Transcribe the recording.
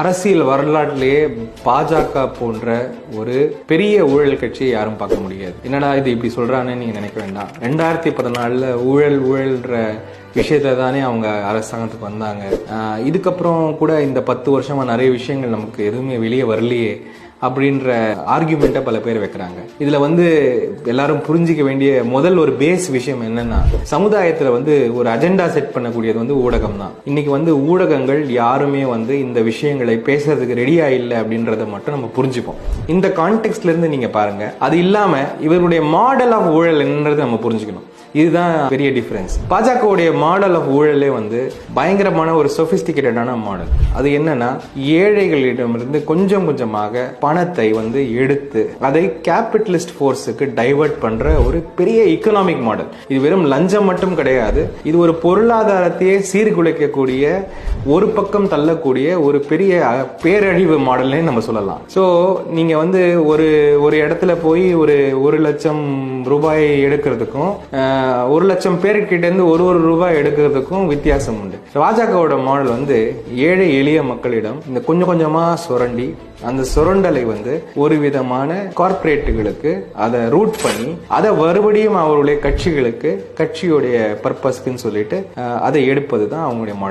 அரசியல் வரலாற்றிலேயே பாஜக போன்ற ஒரு பெரிய ஊழல் கட்சியை யாரும் பார்க்க முடியாது. என்னடா இது இப்படி சொல்றான்னு நீங்க நினைக்க வேண்டாம். 2014 ஊழல்ன்ற விஷயத்துல தானே அவங்க அரசாங்கத்துக்கு வந்தாங்க. இதுக்கப்புறம் கூட இந்த 10 வருஷமா நிறைய விஷயங்கள் நமக்கு எதுவுமே வெளியே வரலையே அப்படின்ற ஆர்கியூமெண்ட்டை பல பேர் வைக்கிறாங்க. இதுல எல்லாரும் புரிஞ்சிக்க வேண்டிய முதல் ஒரு பேஸ் விஷயம் என்னன்னா, சமுதாயத்துல ஒரு அஜெண்டா செட் பண்ணக்கூடியது ஊடகம் தான். இன்னைக்கு ஊடகங்கள் யாருமே இந்த விஷயங்களை பேசுறதுக்கு ரெடியா இல்லை அப்படின்றத மட்டும் நம்ம புரிஞ்சுப்போம். இந்த கான்டெக்ட்ல இருந்து நீங்க பாருங்க. அது இல்லாம இவருடைய மாடல் ஆஃப் ஊழல் என்னன்றது நம்ம புரிஞ்சுக்கணும். இதுதான் பெரிய டிஃபரன்ஸ். பாஜகவுடைய மாடல் ஆஃப் ஊழலே பயங்கரமான ஒரு சொபிஸ்டிகேட்டடான மாடல். அது என்னன்னா, ஏழைகளிடமிருந்து கொஞ்சம் கொஞ்சமாக பணத்தை எடுத்து அதை கேபிட்டலிஸ்ட் போர்ஸுக்கு டைவர்ட் பண்ற ஒரு பெரிய எக்கனாமிக் மாடல். இது வெறும் லஞ்சம் மட்டும் கிடையாது. இது ஒரு பொருளாதாரத்தையே சீர்குலைக்கக்கூடிய, ஒரு பக்கம் தள்ளக்கூடிய ஒரு பெரிய பேரழிவு மாடல்னே நம்ம சொல்லலாம். சோ நீங்க ஒரு இடத்துல போய் ஒரு 1 லட்சம் ரூபாய் எடுக்கிறதுக்கும் 1 லட்சம் பேர்கிட்ட இருந்து ஒரு ரூபாய் எடுக்கிறதுக்கும் வித்தியாசம் உண்டு. பாஜகவோட மாடல் ஏழை எளிய மக்களிடம் இந்த கொஞ்சம் கொஞ்சமா சுரண்டி, அந்த சுரண்டலை ஒரு விதமான கார்பரேட்டுகளுக்கு அதை ரூட் பண்ணி அதை மறுபடியும் அவருடைய கட்சிகளுக்கு, கட்சியுடைய பர்பஸ்க்குன்னு சொல்லிட்டு அதை எடுப்பது தான் அவங்களுடைய மாடல்.